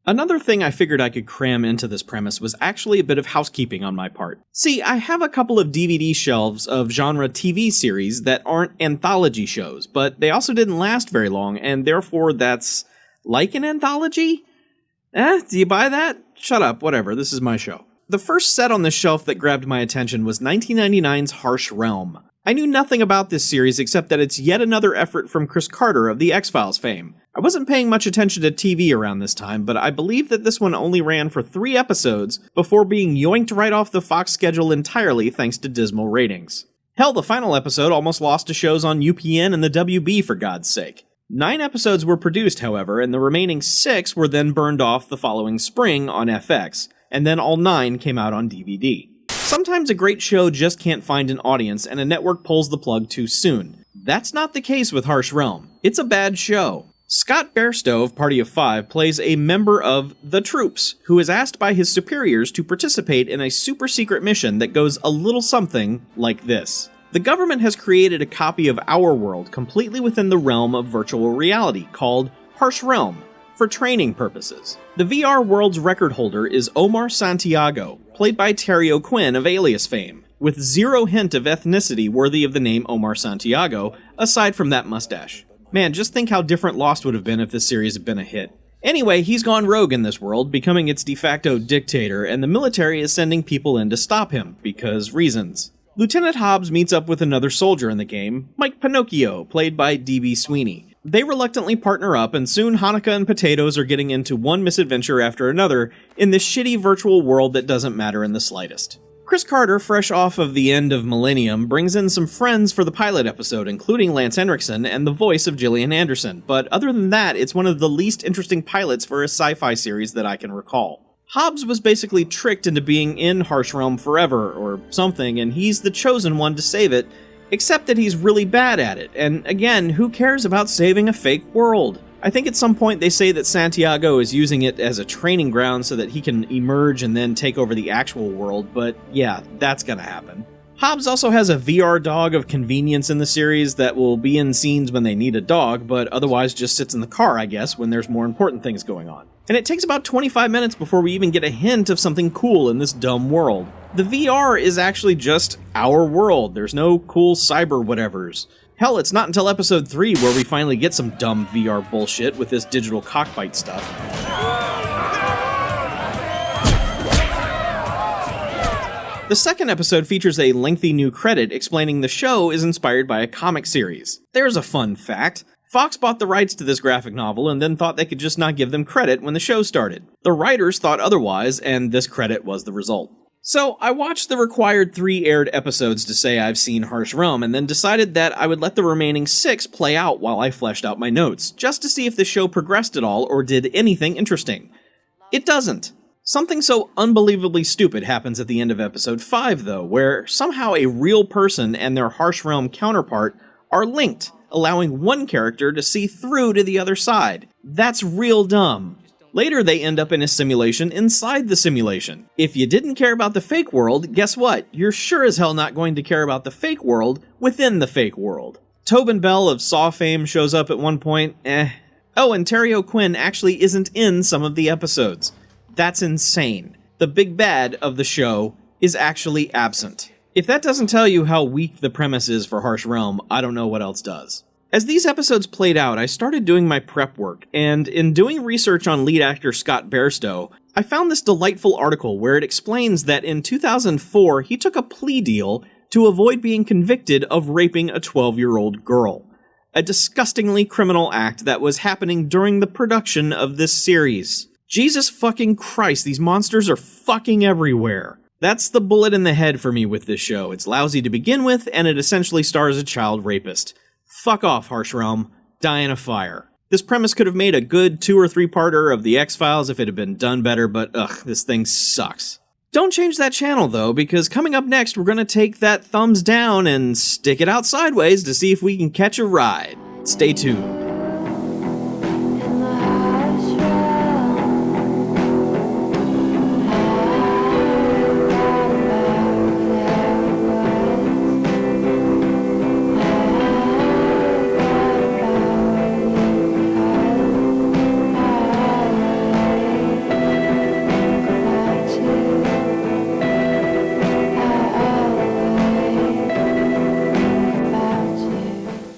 Another thing I figured I could cram into this premise was actually a bit of housekeeping on my part. See, I have a couple of DVD shelves of genre TV series that aren't anthology shows, but they also didn't last very long, and therefore that's like an anthology? Do you buy that? Shut up, whatever, this is my show. The first set on the shelf that grabbed my attention was 1999's Harsh Realm. I knew nothing about this series except that it's yet another effort from Chris Carter of the X-Files fame. I wasn't paying much attention to TV around this time, but I believe that this one only ran for 3 episodes before being yoinked right off the Fox schedule entirely thanks to dismal ratings. Hell, the final episode almost lost to shows on UPN and the WB for God's sake. 9 episodes were produced, however, and the remaining 6 were then burned off the following spring on FX, and then all 9 came out on DVD. Sometimes a great show just can't find an audience and a network pulls the plug too soon. That's not the case with Harsh Realm. It's a bad show. Scott Bairstow of Party of Five plays a member of the Troops who is asked by his superiors to participate in a super secret mission that goes a little something like this. The government has created a copy of our world completely within the realm of virtual reality called Harsh Realm for training purposes. The VR world's record holder is Omar Santiago, played by Terry O'Quinn of Alias fame, with zero hint of ethnicity worthy of the name Omar Santiago, aside from that mustache. Man, just think how different Lost would have been if this series had been a hit. Anyway, he's gone rogue in this world, becoming its de facto dictator, and the military is sending people in to stop him, because reasons. Lieutenant Hobbs meets up with another soldier in the game, Mike Pinocchio, played by D.B. Sweeney. They reluctantly partner up, and soon Hanukkah and Potatoes are getting into one misadventure after another in this shitty virtual world that doesn't matter in the slightest. Chris Carter, fresh off of the end of Millennium, brings in some friends for the pilot episode, including Lance Henriksen and the voice of Gillian Anderson, but other than that, it's one of the least interesting pilots for a sci-fi series that I can recall. Hobbs was basically tricked into being in Harsh Realm forever, or something, and he's the chosen one to save it, except that he's really bad at it, and again, who cares about saving a fake world? I think at some point they say that Santiago is using it as a training ground so that he can emerge and then take over the actual world, but yeah, that's gonna happen. Hobbs also has a VR dog of convenience in the series that will be in scenes when they need a dog, but otherwise just sits in the car, I guess, when there's more important things going on. And it takes about 25 minutes before we even get a hint of something cool in this dumb world. The VR is actually just our world, there's no cool cyber whatevers. Hell, it's not until episode 3 where we finally get some dumb VR bullshit with this digital cockfight stuff. The second episode features a lengthy new credit explaining the show is inspired by a comic series. There's a fun fact. Fox bought the rights to this graphic novel and then thought they could just not give them credit when the show started. The writers thought otherwise, and this credit was the result. So, I watched the required 3 aired episodes to say I've seen Harsh Realm, and then decided that I would let the remaining 6 play out while I fleshed out my notes, just to see if the show progressed at all or did anything interesting. It doesn't. Something so unbelievably stupid happens at the end of episode 5, though, where somehow a real person and their Harsh Realm counterpart are linked, allowing one character to see through to the other side. That's real dumb. Later, they end up in a simulation inside the simulation. If you didn't care about the fake world, guess what? You're sure as hell not going to care about the fake world within the fake world. Tobin Bell of Saw fame shows up at one point. Oh, and Terry O'Quinn actually isn't in some of the episodes. That's insane. The big bad of the show is actually absent. If that doesn't tell you how weak the premise is for Harsh Realm, I don't know what else does. As these episodes played out, I started doing my prep work, and in doing research on lead actor Scott Bairstow, I found this delightful article where it explains that in 2004 he took a plea deal to avoid being convicted of raping a 12-year-old girl. A disgustingly criminal act that was happening during the production of this series. Jesus fucking Christ, these monsters are fucking everywhere. That's the bullet in the head for me with this show. It's lousy to begin with, and it essentially stars a child rapist. Fuck off, Harsh Realm. Die in a fire. This premise could have made a good 2 or 3-parter of the X-Files if it had been done better, but this thing sucks. Don't change that channel, though, because coming up next, we're gonna take that thumbs down and stick it out sideways to see if we can catch a ride. Stay tuned.